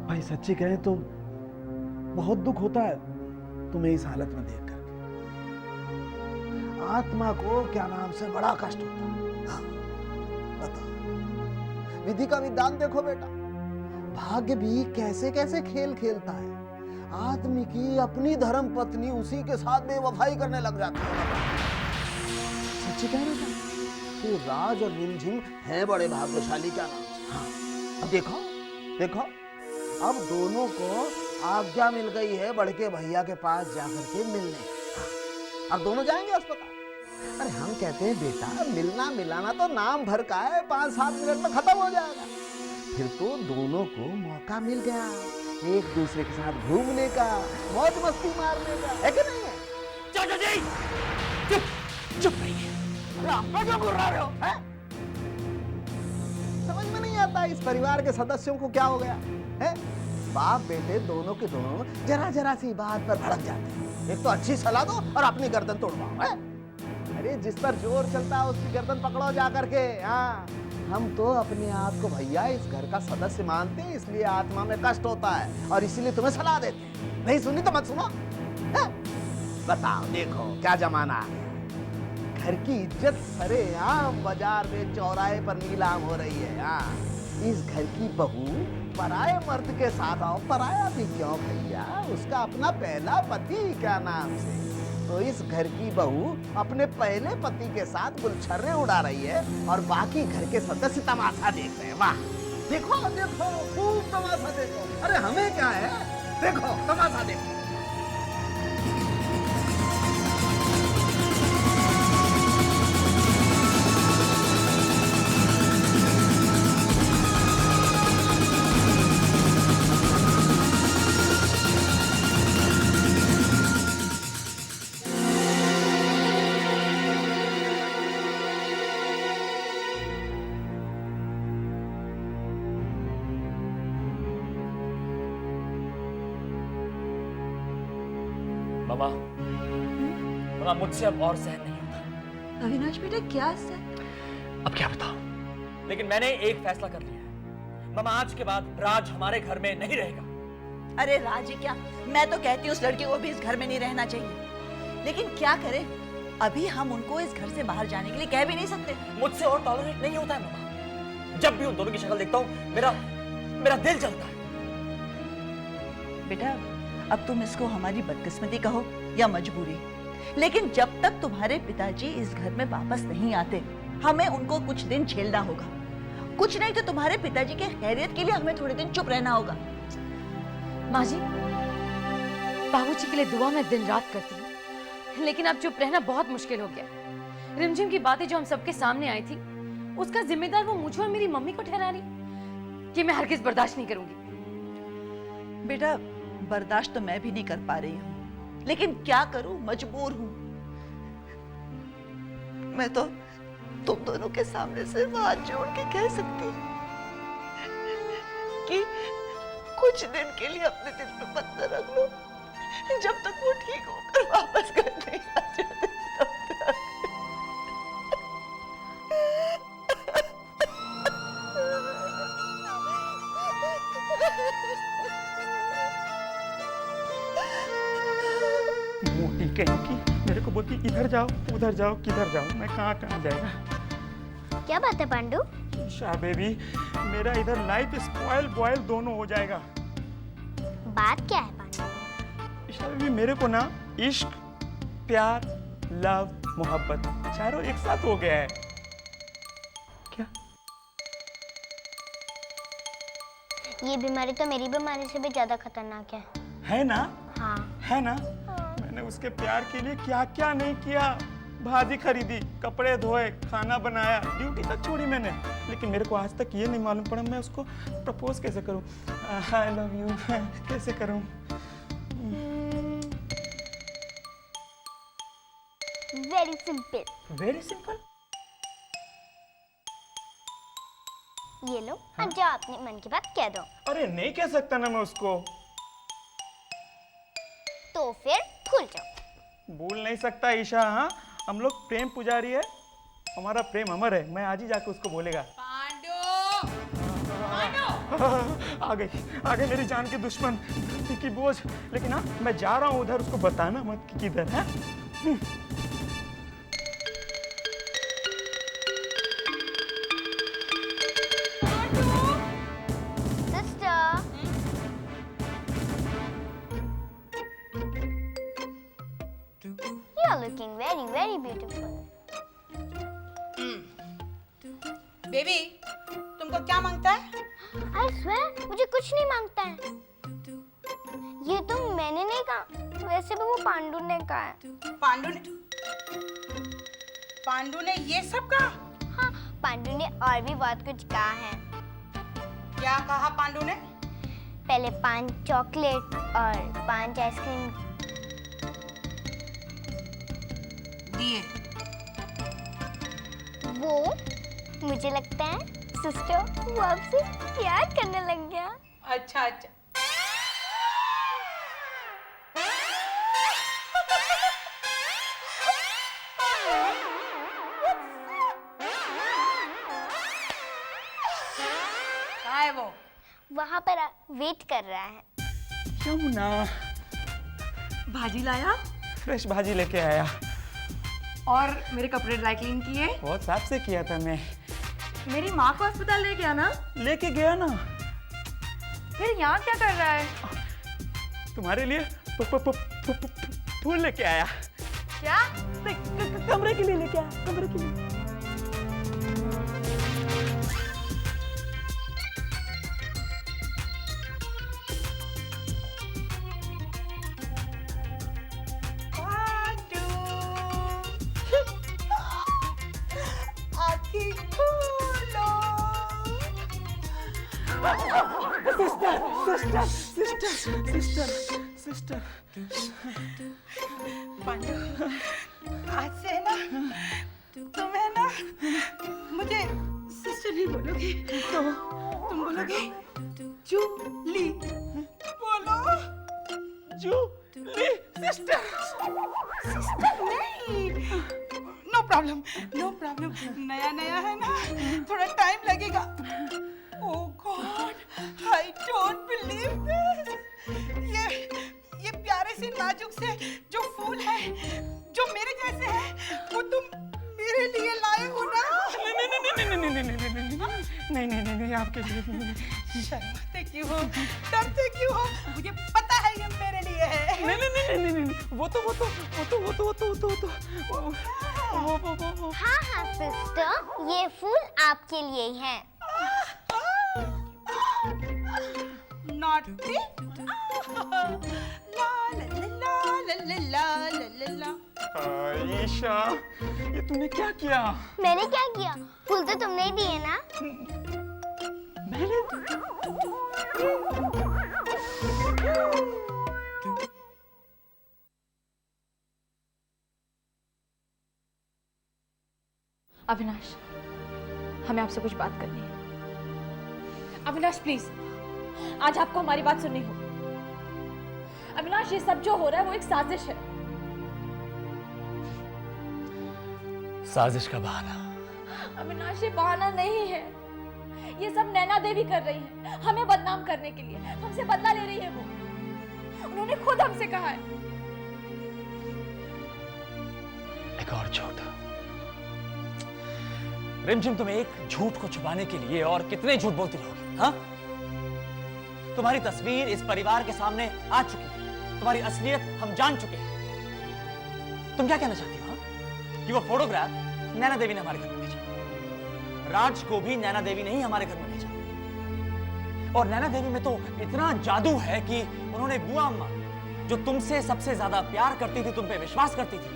भाई सच्ची कहें तो बहुत दुख होता है तुम्हें इस हालत में देख कर। आत्मा को क्या नाम से बड़ा कष्ट होता है। हाँ, बता, विधि का विधान देखो बेटा, भाग्य भी कैसे कैसे खेल खेलता है। आदमी की अपनी धर्म पत्नी उसी के साथ बेवफाई करने लग जाती है। सच्ची कह रहे थे, राज और रिमझिम है बड़े भाग्यशाली क्या नाम से। हाँ, अब देखो देखो, अब दोनों को आज्ञा मिल गई है बड़के भैया के पास जाकर के मिलने। हाँ, अब दोनों जाएंगे अस्पताल। अरे हम कहते हैं बेटा, मिलना मिलाना तो नाम भर का है, 5-7 मिनट में खत्म हो जाएगा। फिर तो दोनों को मौका मिल गया एक दूसरे के साथ घूमने का, मौज मस्ती मारने का, है कि नहीं है? चाचा जी चुप चुप रहिए। आप क्यों घूर रहे हो? है? समझ में नहीं आता इस परिवार के सदस्यों को क्या हो गया है? बाप बेटे दोनों के दोनों जरा जरा सी बात पर भड़क जाते हैं। एक तो अच्छी सलाह दो और अपनी गर्दन तोड़वाओ। है? अरे जिस पर जोर चलता है उसकी गर्दन पकड़ो जा करके। हाँ, हम तो अपने आप को भैया इस घर का सदस्य मानते हैं, इसलिए आत्मा में कष्ट होता है और इसीलिए तुम्हें सलाह देते हैं। नहीं सुनी तो मत सुनो। है? बताओ, देखो क्या जमाना है। घर की इज्जत सरेआम बाजार में चौराहे पर नीलाम हो रही है। हाँ, इस घर की बहू पराये मर्द के साथ आओ, पराया भी क्यों भैया, उसका अपना पहला पति क्या नाम से। तो इस घर की बहू अपने पहले पति के साथ गुलछर्रे उड़ा रही है और बाकी घर के सदस्य तमाशा देख रहे हैं। वाह, देखो देखो, खूब तमाशा देखो। अरे हमें क्या है, देखो तमाशा देखो। मामा, मामा मुझसे अब और सहन नहीं होता। अविनाश बेटा क्या सर? अब क्या बताऊं, लेकिन मैंने एक फैसला कर लिया है। मामा आज के बाद राज हमारे घर में नहीं रहेगा। अरे राज क्या, मैं तो कहती हूँ उस लड़की को भी इस घर में नहीं रहना चाहिए, लेकिन क्या करें, अभी हम उनको इस घर से बाहर जाने के लिए कह भी नहीं सकते। मुझसे और टॉलरेट नहीं होता है मामा। जब भी उन दोनों की शक्ल देखता हूँ मेरा दिल जलता है। बेटा अब तुम इसको हमारी बदकिस्मती कहो या मजबूरी, लेकिन जब तक तुम्हारे पिताजी इस घर में वापस नहीं आते, हमें उनको कुछ दिन झेलना होगा। कुछ नहीं तो तुम्हारे पिताजी के खैरियत के लिए हमें थोड़े दिन चुप रहना होगा। माँ जी, बाबूजी के लिए दुआ मैं दिन रात करती हूँ, लेकिन अब चुप रहना बहुत मुश्किल हो गया। रिमझिम की बातें जो हम सबके सामने आई थी, उसका जिम्मेदार वो मुझे और मेरी मम्मी को ठहरा रही। ये मैं हरगिज बर्दाश्त नहीं करूंगी। बेटा बर्दाश्त तो मैं भी नहीं कर पा रही हूँ, लेकिन क्या करूं, मजबूर हूँ। मैं तो तुम दोनों के सामने सिर्फ हाथ जोड़ के कह सकती हूँ कि कुछ दिन के लिए अपने दिल में पत्थर रख लो, जब तक वो ठीक होकर वापस घर नहीं आ जाते तब तक। मोटी कहीं की मेरे को बोलती इधर जाओ उधर जाओ, किधर जाओ, मैं कहाँ जाएगा। क्या बात है पांडु? ईशा बेबी, मेरा इधर लाइफ स्पॉइल बॉयल दोनों हो जाएगा। बात क्या है पांडु? ईशा बेबी, मेरे को ना इश्क, प्यार, लव, मोहब्बत चारों एक साथ हो गया है। क्या? ये बीमारी तो मेरी बीमारी से भी ज्यादा खतरनाक है ना? हाँ। है ना? मैंने उसके प्यार के लिए क्या क्या नहीं किया। भाजी खरीदी, कपड़े धोए, खाना बनाया, ड्यूटी तक छोड़ी मैंने, लेकिन मेरे को आज तक ये नहीं मालूम पड़ा मैं उसको प्रपोज कैसे करूं। आई लव यू कैसे करूं? Very simple. Very simple. ये लो, अब जाओ अपने मन की बात कह दो। अरे नहीं कह सकता ना मैं उसको। तो फिर भूल जाओ। भूल नहीं सकता ईशा। हाँ, हम लोग प्रेम पुजारी है, हमारा प्रेम अमर है। मैं आज ही जाके उसको बोलेगा। पांडु! पांडु! आ गई मेरी जान के दुश्मन, धरती की बोझ। लेकिन हाँ, मैं जा रहा हूँ उधर, उसको बताना मत कि किधर है। You are looking very, very beautiful. Baby, तुमको क्या मांगता है? I swear, मुझे कुछ नहीं मांगता है। ये तो मैंने नहीं कहा, वैसे भी वो पांडु ने कहा है। पांडु ने ये सब कहा? हाँ, पांडु ने और भी बहुत कुछ कहा है। क्या कहा पांडु ने? पहले 5 चॉकलेट और 5 आइसक्रीम दिए। वो मुझे लगता है सिस्टर वो आपसे प्यार करने लग गया। अच्छा अच्छा। कहाँ है वो? वहाँ पर वेट कर रहा है। यमुना, भाजी लाया फ्रेश भाजी लेके आया। और मेरे कपड़े ड्राई क्लीन किए। बहुत साफ से किया था मैं। मेरी माँ को अस्पताल ले गया ना? लेके गया ना। फिर यहाँ क्या कर रहा है? तुम्हारे लिए फूल लेके आया। क्या? कमरे के लिए लेके आया, कमरे के लिए। सिस्टर। पांडु, आज से ना तुम्हें ना मुझे सिस्टर नहीं बोलोगे, तो तुम बोलोगे जूली। बोलो जूली सिस्टर। सिस्टर नहीं। No problem. नया नया है ना, थोड़ा टाइम लगेगा। Oh God, I don't believe this. ये प्यारे से नाजुक से जो फूल है, जो मेरे जैसे है, वो तुम मेरे लिए लाए हो ना? नहीं, आपके लिए नहीं। शर्माते क्यों हो, डरते क्यों हो? मुझे पता है ये मेरे लिए है। नहीं, वो तो हाँ हाँ सिस्टर, ये फूल आपके लिए ही है। नॉटी। ला ला ला ला ला ला ला ला। आयशा, ये तूने क्या किया? मैंने क्या किया? फूल तो तुमने ही दिए ना। मैंने अविनाश, हमें आपसे कुछ बात करनी है। अविनाश प्लीज, आज आपको हमारी बात सुननी होगी। अविनाश, ये सब जो हो रहा है वो एक साजिश है। साजिश का बहाना? अविनाश, ये बहाना नहीं है। ये सब नैना देवी कर रही है, हमें बदनाम करने के लिए। हमसे बदला ले रही है वो। उन्होंने खुद हमसे कहा है। एक और झूठ। रिमझिम, तुम एक झूठ को छुपाने के लिए और कितने झूठ बोलती रहोगी? हाँ, तुम्हारी तस्वीर इस परिवार के सामने आ चुकी है, तुम्हारी असलियत हम जान चुके हैं। तुम क्या कहना चाहती हो? हाँ? कि वो फोटोग्राफ नैना देवी ने हमारे घर में भेजा, राज को भी नैना देवी ने ही हमारे घर में भेजा। और नैना देवी में तो इतना जादू है कि उन्होंने बुआ अम्मा, जो तुमसे सबसे ज्यादा प्यार करती थी, तुम पे विश्वास करती थी,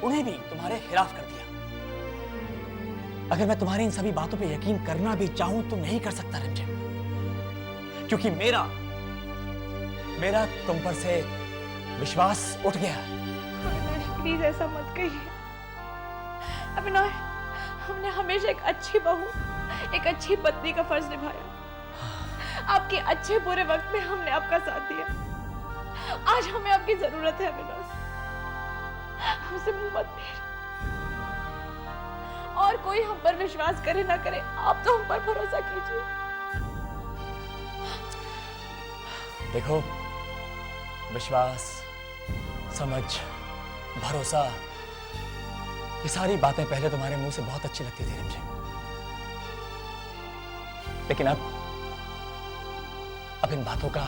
उन्हें भी तुम्हारे खिलाफ कर दिया। अगर मैं तुम्हारी इन सभी बातों पे यकीन करना भी चाहूं तो नहीं कर सकता रिमझिम, क्योंकि मेरा तुम पर से विश्वास उठ गया है। अविनाश प्लीज ऐसा मत कहिए। अविनाश, हमने हमेशा एक अच्छी बहू, एक अच्छी पत्नी का फर्ज निभाया। आपके अच्छे बुरे वक्त में हमने आपका साथ दिया। आज हमें आपकी जरूरत है अविनाश, हमसे मुंह मत फेर। और कोई हम पर विश्वास करे ना करे, आप तो हम पर भरोसा कीजिए। देखो, विश्वास, समझ, भरोसा, ये सारी बातें पहले तुम्हारे मुंह से बहुत अच्छी लगती थी रिमझिम, लेकिन अब इन बातों का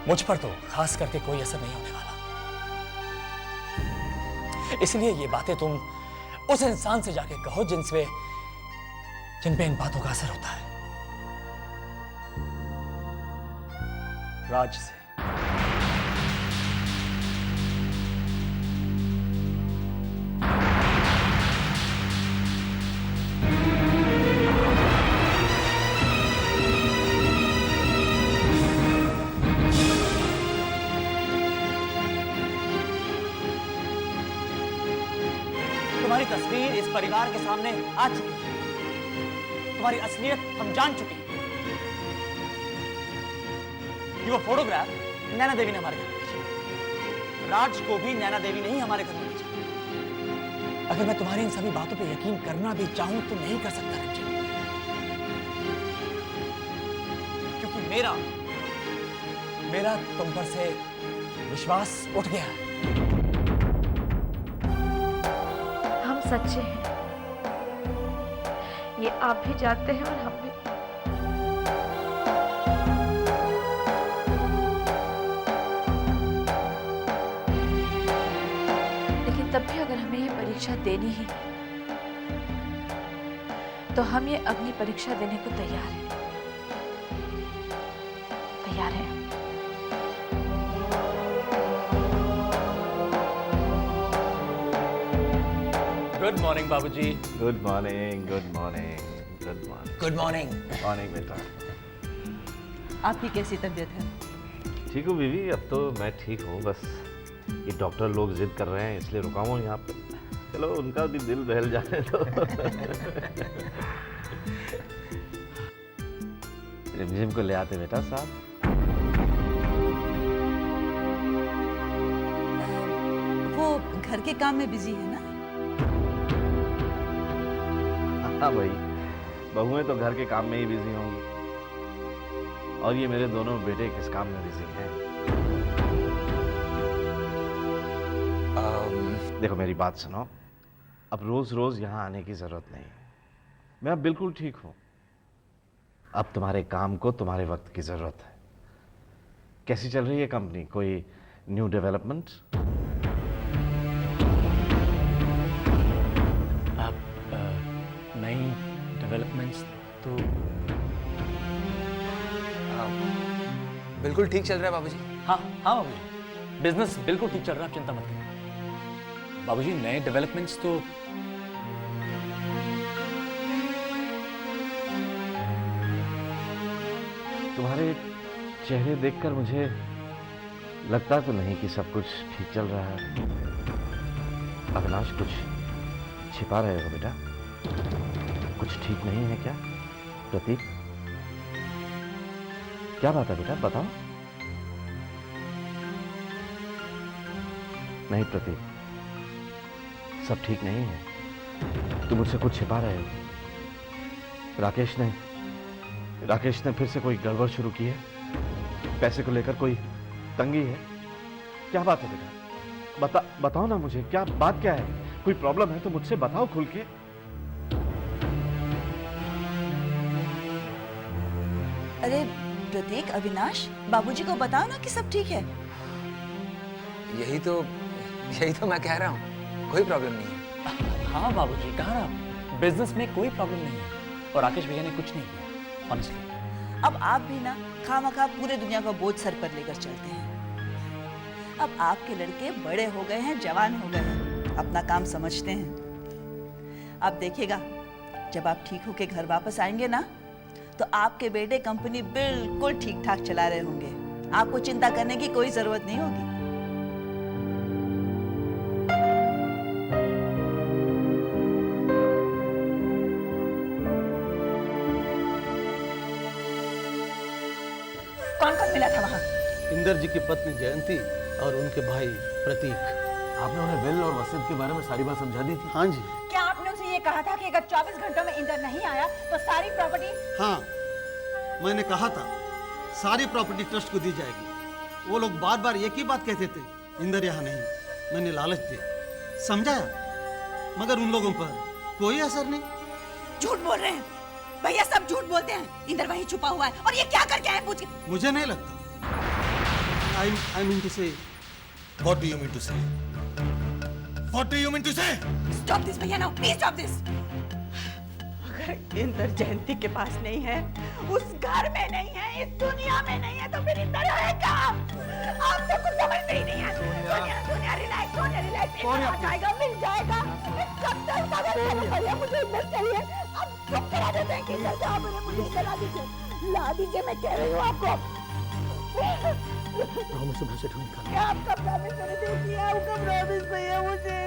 मुझ पर तो खास करके कोई असर नहीं होने वाला। इसलिए ये बातें तुम उस इंसान से जाके कहो जिन पे इन बातों का असर होता है, राज से। तुम्हारी तस्वीर इस परिवार के सामने आ चुकी है, तुम्हारी असलियत हम जान चुके हैं। ये वो फोटोग्राफ नैना देवी ने हमारे घर में भेजा, राज को भी नैना देवी ने ही हमारे घर में भेजा। अगर मैं तुम्हारी इन सभी बातों पे यकीन करना भी चाहूं तो नहीं कर सकता रिमझिम, क्योंकि मेरा तुम पर से विश्वास उठ गया है। सच्चे हैं, ये आप भी जानते हैं और हम भी। लेकिन तब भी अगर हमें ये परीक्षा देनी ही तो हम ये अग्नि परीक्षा देने को तैयार हैं। तैयार हैं। गुड मॉर्निंग बाबूजी। Good morning, good morning, good morning. Good morning. Morning बेटा। आपकी कैसी तबीयत है? ठीक हूँ बीवी, अब तो मैं ठीक हूँ। बस ये डॉक्टर लोग जिद कर रहे हैं इसलिए रुका हूँ यहाँ पे। चलो उनका भी दिल बहल जाने दो। रिमझिम को ले आते बेटा साहब। वो घर के काम में बिजी है ना? हाँ भाई, बहुएं तो घर के काम में ही बिजी होंगी, और ये मेरे दोनों बेटे किस काम में बिजी हैं। देखो मेरी बात सुनो, अब रोज रोज यहाँ आने की जरूरत नहीं है। मैं अब बिल्कुल ठीक हूँ। अब तुम्हारे काम को तुम्हारे वक्त की जरूरत है। कैसी चल रही है कंपनी? कोई न्यू डेवलपमेंट? नई डेवलपमेंट्स तो बिल्कुल ठीक चल रहा है बाबूजी। हाँ बाबूजी, बिजनेस बिल्कुल ठीक चल रहा है, आप चिंता मत करिए। बाबूजी नए डेवलपमेंट्स तो तुम्हारे चेहरे देखकर मुझे लगता तो नहीं कि सब कुछ ठीक चल रहा है। अविनाश, कुछ छिपा रहे हो बेटा? कुछ ठीक नहीं है क्या? प्रतीक, क्या बात है बेटा, बताओ। नहीं प्रतीक, सब ठीक नहीं है। तुम मुझसे कुछ छिपा रहे हो। राकेश ने फिर से कोई गड़बड़ शुरू की है? पैसे को लेकर कोई तंगी है? क्या बात है बेटा, बताओ ना मुझे, क्या बात क्या है? कोई प्रॉब्लम है तो मुझसे बताओ खुल के। अरे प्रतीक, अविनाश, बाबूजी को बताओ ना कि सब ठीक है। यही तो मैं कह रहा हूँ, कोई प्रॉब्लम नहीं है। हाँ बाबूजी, कहा ना, बिजनेस में कोई प्रॉब्लम नहीं है, और राकेश भैया ने कुछ नहीं किया ऑनेस्टली। अब आप भी ना खामखा पूरे दुनिया का बोझ सर पर लेकर चलते हैं। अब आपके लड़के बड़े हो गए हैं, जवान हो गए हैं, अपना काम समझते हैं। आप देखिएगा, जब आप ठीक होके घर वापस आएंगे ना, तो आपके बेटे कंपनी बिल्कुल ठीक ठाक चला रहे होंगे। आपको चिंता करने की कोई जरूरत नहीं होगी। कौन कौन मिला था वहाँ? इंदर जी की पत्नी जयंती और उनके भाई प्रतीक। आपने उन्हें बिल और वसीयत के बारे में सारी बात समझा दी थी? हाँ जी। क्या आपने उसे ये कहा था कि अगर 24 घंटों में इंदर नहीं आया तो सारी प्रॉपर्टी? हाँ, मैंने कहा था सारी प्रॉपर्टी ट्रस्ट को दी जाएगी। वो लोग बार बार एक ही बात कहते थे, इंदर यहाँ नहीं। मैंने लालच दिया, समझाया, मगर उन लोगों पर कोई असर नहीं। झूठ बोल रहे हैं भैया, सब झूठ बोलते हैं। इंदर वहीं छुपा हुआ है और ये क्या करके आए पूछ के। मुझे नहीं लगता। I mean to say, what do you mean to say? What do you mean to say? Stop this भैया now, please stop this. अगर इंदर जयंती के पास नहीं है, उस घर में नहीं है, इस दुनिया में नहीं है, तो फिर इंदर है कहाँ? आप तो कुछ समझते ही नहीं है। सोनिया रिलैक्स, आ जाएगा, मिल जाएगा। कब तक भैया मुझे इंदर चाहिए। अब चुप करा देते हैं कि इंदर जाओ, मुझे ला दीजिए, मैं कह रही हूँ आपको। प्रॉमिस सुबह से ढूंढ कर। आपका प्रॉमिस मैंने दे दिया, आपका प्रॉमिस भैया मुझे।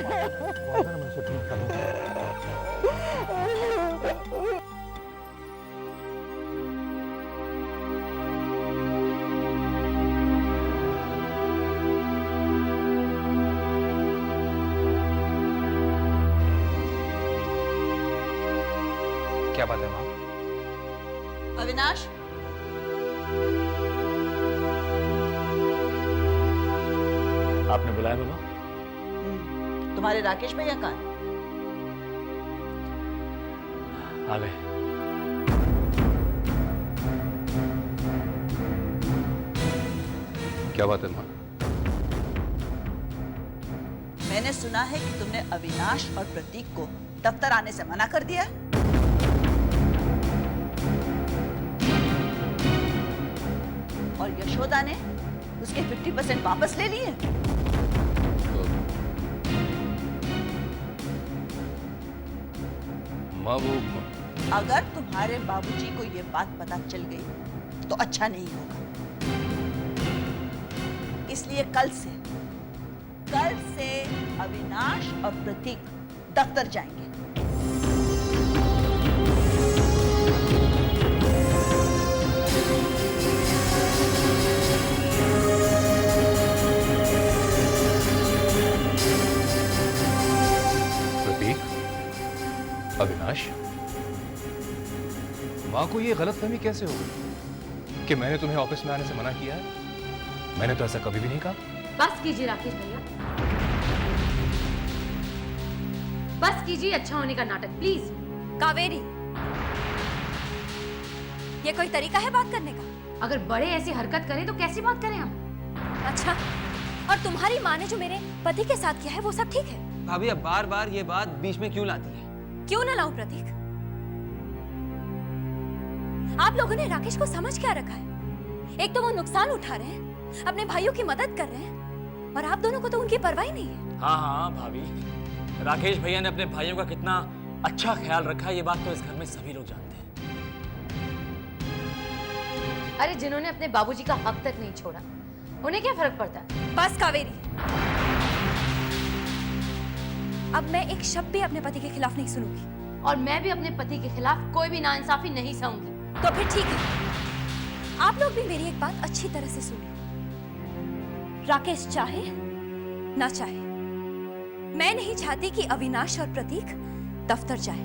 मैं उसे ढूंढ कर। क्या बात है माँ? अविनाश, आपने बुलाया मामा? तुम्हारे राकेश भैया कहाँ हैं? आ गए। क्या बात है माँ? मैंने सुना है कि तुमने अविनाश और प्रतीक को दफ्तर आने से मना कर दिया। और यशोदा ने उसके 50% वापस ले लिए। माँ वो अगर तुम्हारे बाबूजी को ये बात पता चल गई तो अच्छा नहीं होगा। इसलिए कल से अविनाश और प्रतीक दफ्तर जाएंगे। प्रतीक, अविनाश, माँ को ये गलतफहमी कैसे हो गई कि मैंने तुम्हें ऑफिस में आने से मना किया है? मैंने तो ऐसा कभी भी नहीं कहा। बस कीजिए राकेश भैया, बस कीजिए अच्छा होने का नाटक प्लीज। कावेरी, ये कोई तरीका है बात करने का? अगर बड़े ऐसी हरकत करें तो कैसी बात करें हम? अच्छा, और तुम्हारी माँ ने जो मेरे पति के साथ किया है वो सब ठीक है? भाभी अब बार बार ये बात बीच में क्यों लाती है? क्यों ना लाऊं प्रतीक? आप लोगों ने राकेश को समझ क्या रखा है? एक तो वो नुकसान उठा रहे हैं, अपने भाइयों की मदद कर रहे हैं, और आप दोनों को तो उनकी परवाह ही नहीं है। हाँ हाँ भाभी, राकेश भैया ने अपने भाइयों का कितना अच्छा ख्याल रखा है ये बात तो इस घर में सभी लोग जानते हैं। अरे जिन्होंने अपने बाबूजी का हक तक नहीं छोड़ा उन्हें क्या फर्क पड़ता है? बस कावेरी, अब मैं एक शब्द भी अपने पति के खिलाफ नहीं सुनूंगी। और मैं भी अपने पति के खिलाफ कोई भी नाइंसाफी नहीं सहूंगी। तो फिर ठीक है, आप लोग भी मेरी एक बात अच्छी तरह से सुनिए। राकेश चाहे ना चाहे, मैं नहीं चाहती कि अविनाश और प्रतीक दफ्तर जाए।